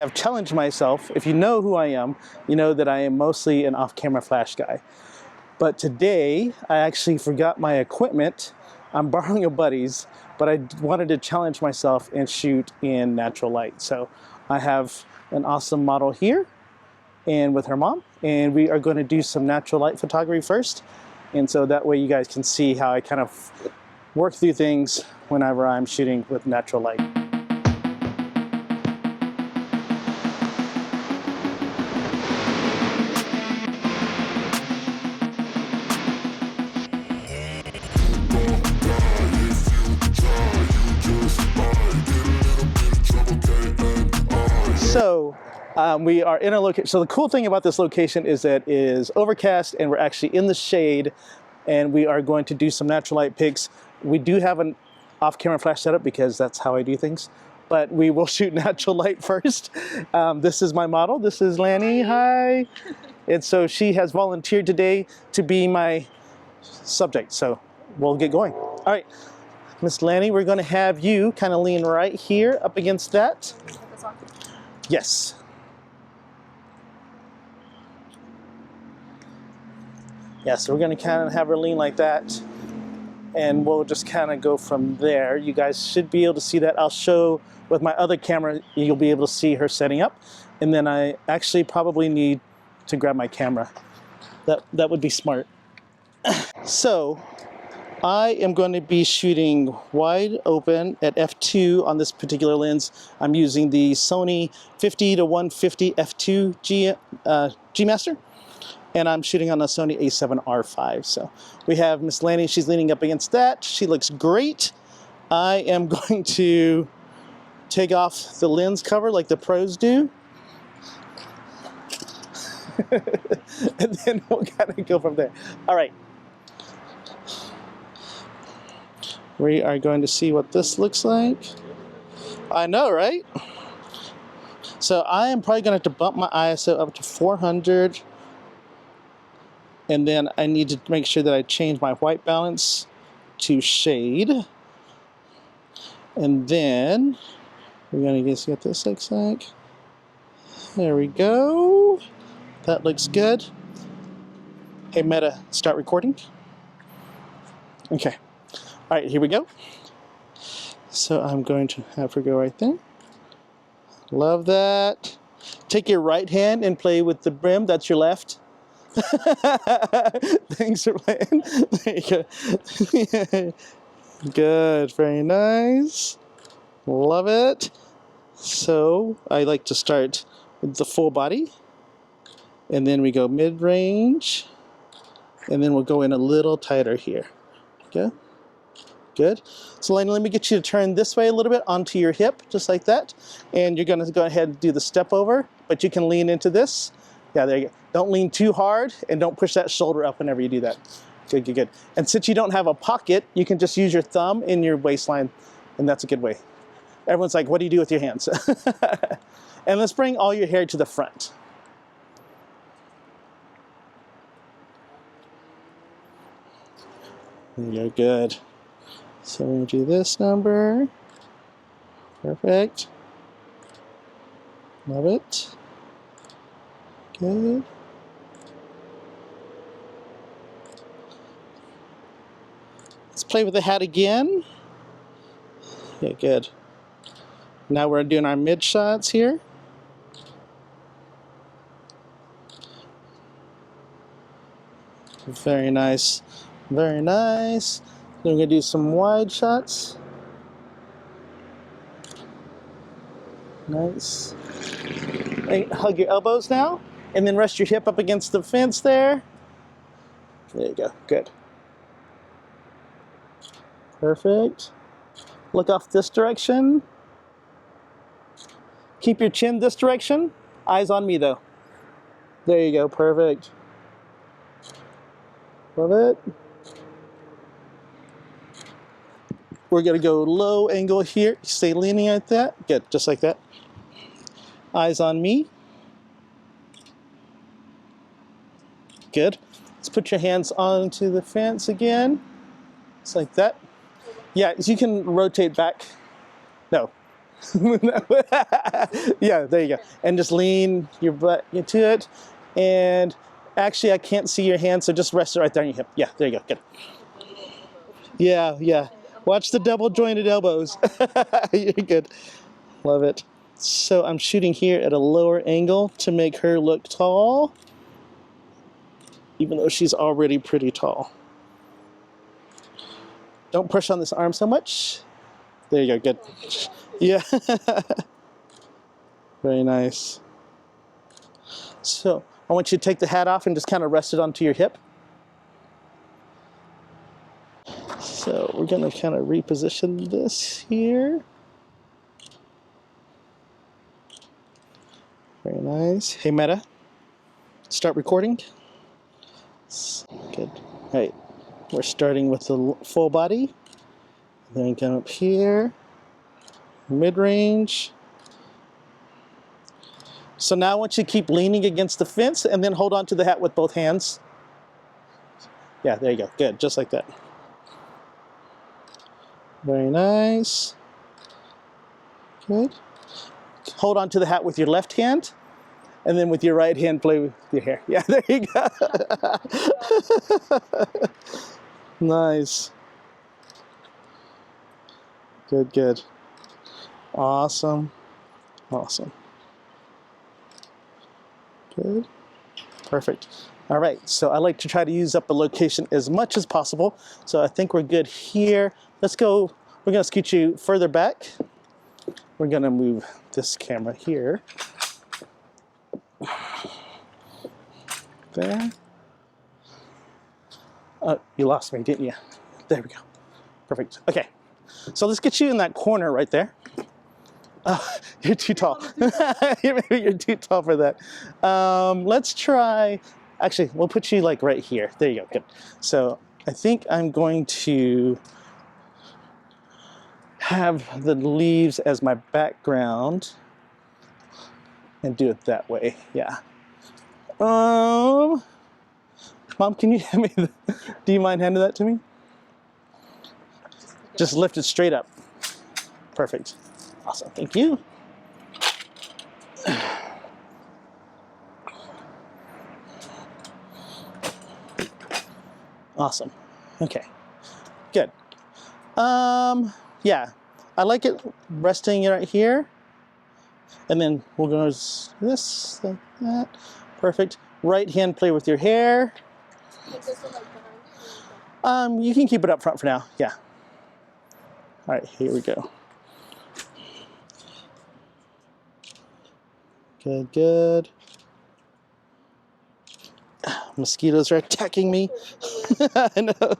I've challenged myself. If you know who I am, you know that I am mostly an off-camera flash guy. But today, I actually forgot my equipment. I'm borrowing a buddy's, but I wanted to challenge myself and shoot in natural light. So I have an awesome model here and with her mom, and we are going to do some natural light photography first. And so that way you guys can see how I kind of work through things whenever I'm shooting with natural light. So we are in a location. So the cool thing about this location is that it is overcast and we're actually in the shade, and we are going to do some natural light pics. We do have an off-camera flash setup because that's how I do things, but we will shoot natural light first. This is my model. This is Lanney. Hi. And so she has volunteered today to be my subject. So we'll get going. All right, Miss Lanney, we're going to have you kind of lean right here up against that. Yes. Yeah, so we're going to kind of have her lean like that, and we'll just kind of go from there. You guys should be able to see that. I'll show with my other camera, you'll be able to see her setting up, and then I actually probably need to grab my camera. That would be smart. So I am going to be shooting wide open at f2 on this particular lens. I'm using the Sony 50-150 f2 G Master, and I'm shooting on a Sony A7R5. So we have Miss Lanney, she's leaning up against that. She looks great. I am going to take off the lens cover like the pros do. And then we'll kind of go from there. All right. We are going to see what this looks like. I know, right? So I am probably going to have to bump my ISO up to 400. And then I need to make sure that I change my white balance to shade. And then we're going to see what this looks like. There we go. That looks good. Hey, Meta, start recording. Okay. All right, here we go. So I'm going to have her go right there. Love that. Take your right hand and play with the brim. That's your left. Thanks for playing. There you go. Good, very nice. Love it. So I like to start with the full body, and then we go mid-range, and then we'll go in a little tighter here. Okay. Good. So Lanney, let me get you to turn this way a little bit onto your hip, just like that. And you're going to go ahead and do the step over, but you can lean into this. Yeah, there you go. Don't lean too hard, and don't push that shoulder up whenever you do that. Good, good, good. And since you don't have a pocket, you can just use your thumb in your waistline, and that's a good way. Everyone's like, what do you do with your hands? And let's bring all your hair to the front. You're good. So we're going to do this number. Perfect. Love it. Good. Let's play with the hat again. Yeah, good. Now we're doing our mid shots here. Very nice. Very nice. Then we're going to do some wide shots. Nice. And hug your elbows now, and then rest your hip up against the fence there. There you go. Good. Perfect. Look off this direction. Keep your chin this direction. Eyes on me, though. There you go. Perfect. Love it. We're going to go low angle here. Stay leaning like that. Good, just like that. Eyes on me. Good. Let's put your hands onto the fence again. Just like that. Yeah, you can rotate back. No. Yeah, there you go. And just lean your butt into it. And actually, I can't see your hand, so just rest it right there on your hip. Yeah, there you go. Good. Yeah, yeah. Watch the double jointed elbows. You're good. Love it. So I'm shooting here at a lower angle to make her look tall, even though she's already pretty tall. Don't push on this arm so much. There you go. Good. Yeah. Very nice. So I want you to take the hat off and just kind of rest it onto your hip. So we're going to kind of reposition this here. Very nice. Hey, Meta, start recording. Good. All right. We're starting with the full body. Then come up here, mid-range. So now I want you to keep leaning against the fence and then hold on to the hat with both hands. Yeah, there you go. Good, just like that. Very nice. Good. Hold on to the hat with your left hand, and then with your right hand play with your hair. Yeah, there you go. Nice. Good, good. Awesome. Awesome. Good. Perfect. All right, so I like to try to use up the location as much as possible. So I think we're good here. Let's go, we're gonna scoot you further back. We're gonna move this camera here. There. Oh, you lost me, didn't you? There we go. Perfect. Okay, so let's get you in that corner right there. Oh, you're too tall. You're too tall for that. Let's try, actually, we'll put you like right here. There you go, good. So I think I'm going to have the leaves as my background and do it that way, yeah. Mom, can you hand me do you mind handing that to me? Just lift it straight up. Perfect. Awesome, thank you. Awesome. Okay. Good. Yeah. I like it resting right here. And then we'll go this, like that. Perfect. Right hand play with your hair. You can keep it up front for now. Yeah. All right, here we go. Good, good. Mosquitoes are attacking me. I know.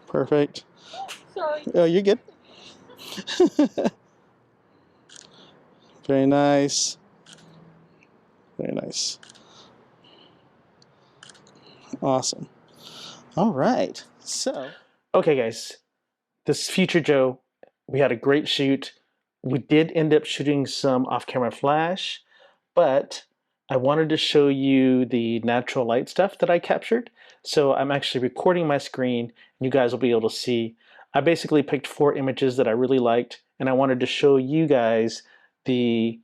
Perfect. Sorry. Oh, you're good. Very nice. Very nice. Awesome. All right. So, okay, guys. This Future Joe, we had a great shoot. We did end up shooting some off-camera flash, but I wanted to show you the natural light stuff that I captured. So I'm actually recording my screen, and you guys will be able to see. I basically picked 4 images that I really liked, and I wanted to show you guys the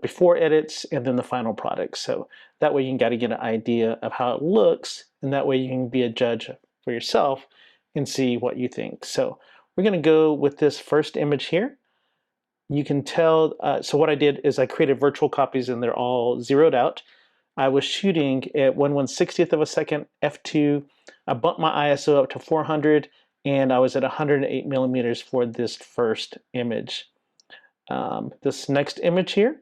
before edits and then the final product. So that way you can get an idea of how it looks, and that way you can be a judge for yourself and see what you think. So we're going to go with this first image here. You can tell, so what I did is I created virtual copies and they're all zeroed out. I was shooting at 1/160th of a second, f2. I bumped my ISO up to 400 and I was at 108 millimeters for this first image. This next image here,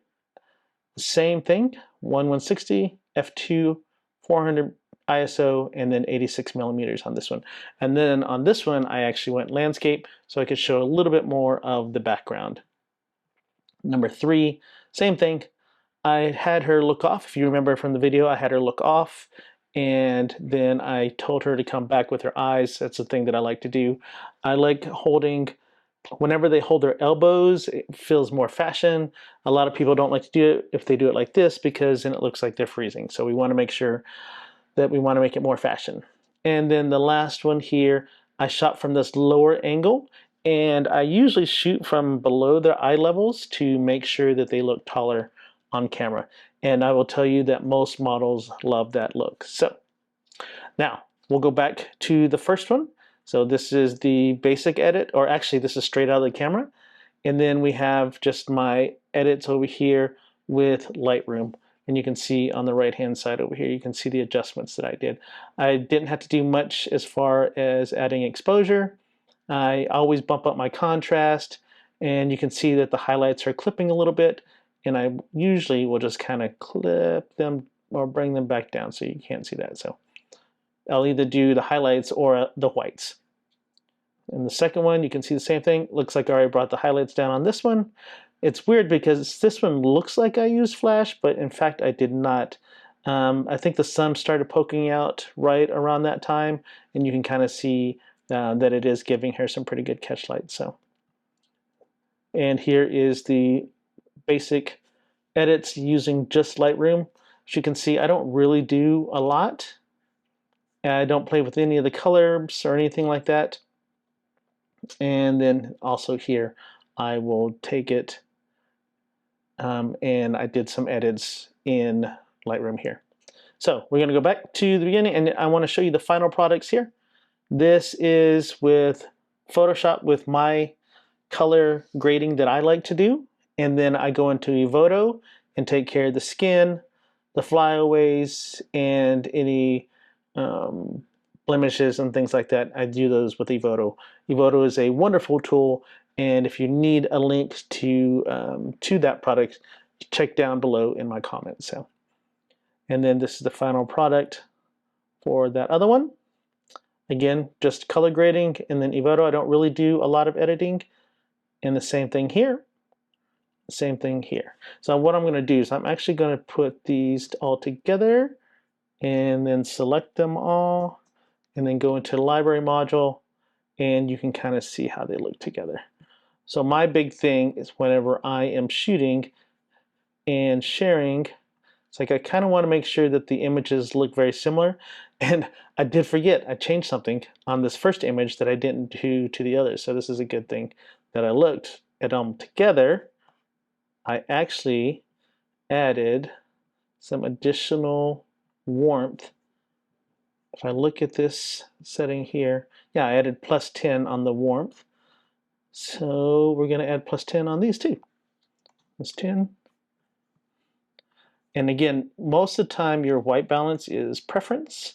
same thing, 1/160, f2, 400 ISO, and then 86 millimeters on this one. And then on this one, I actually went landscape so I could show a little bit more of the background. Number 3, same thing. I had her look off. If you remember from the video, I had her look off, and then I told her to come back with her eyes. That's the thing that I like to do. I like holding, whenever they hold their elbows, it feels more fashion. A lot of people don't like to do it if they do it like this because then it looks like they're freezing. So we want to make sure that we want to make it more fashion. And then the last one here, I shot from this lower angle, And I usually shoot from below their eye levels to make sure that they look taller on camera. And I will tell you that most models love that look. So now we'll go back to the first one. So this is the basic edit, or actually this is straight out of the camera. And then we have just my edits over here with Lightroom. And you can see on the right hand side over here, you can see the adjustments that I did. I didn't have to do much as far as adding exposure. I always bump up my contrast, and you can see that the highlights are clipping a little bit, and I usually will just kind of clip them or bring them back down so you can't see that. So I'll either do the highlights or the whites. In the second one, you can see the same thing. Looks like I already brought the highlights down on this one. It's weird because this one looks like I used flash, but in fact I did not. I think the sun started poking out right around that time, and you can kind of see that it is giving her some pretty good catch light. So, and here is the basic edits using just Lightroom. As you can see, I don't really do a lot. I don't play with any of the colors or anything like that. And then also here, I will take it and I did some edits in Lightroom here. So we're going to go back to the beginning, and I want to show you the final products here. This is with Photoshop with my color grading that I like to do. And then I go into Evoto and take care of the skin, the flyaways, and any blemishes and things like that. I do those with Evoto. Evoto is a wonderful tool, and if you need a link to that product, check down below in my comments. So, and then this is the final product for that other one. Again, just color grading, and then Evoto. I don't really do a lot of editing. And the same thing here. Same thing here. So what I'm going to do is I'm actually going to put these all together and then select them all and then go into the library module, and you can kind of see how they look together. So my big thing is whenever I am shooting and sharing, it's like I kind of want to make sure that the images look very similar. And I did forget, I changed something on this first image that I didn't do to the others. So this is a good thing that I looked at them together. I actually added some additional warmth. If I look at this setting here, yeah, I added +10 on the warmth. So we're going to add +10 on these too. +10. And again, most of the time your white balance is preference.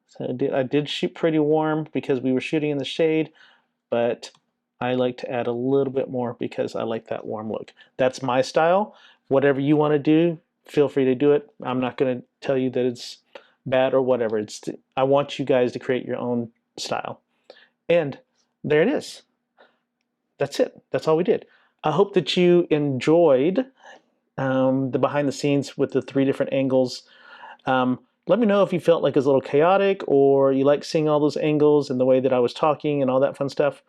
So I did shoot pretty warm because we were shooting in the shade, but I like to add a little bit more because I like that warm look. That's my style. Whatever you want to do, feel free to do it. I'm not going to tell you that it's bad or whatever. I want you guys to create your own style. And there it is. That's it. That's all we did. I hope that you enjoyed the behind the scenes with the 3 different angles. Let me know if you felt like it was a little chaotic or you like seeing all those angles and the way that I was talking and all that fun stuff.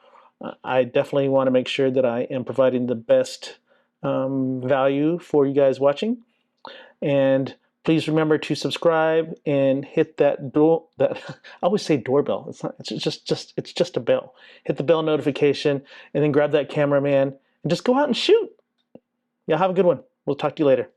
I definitely want to make sure that I am providing the best value for you guys watching. And please remember to subscribe and hit that I always say doorbell. It's not. It's just a bell. Hit the bell notification, and then grab that cameraman and just go out and shoot. Yeah, have a good one. We'll talk to you later.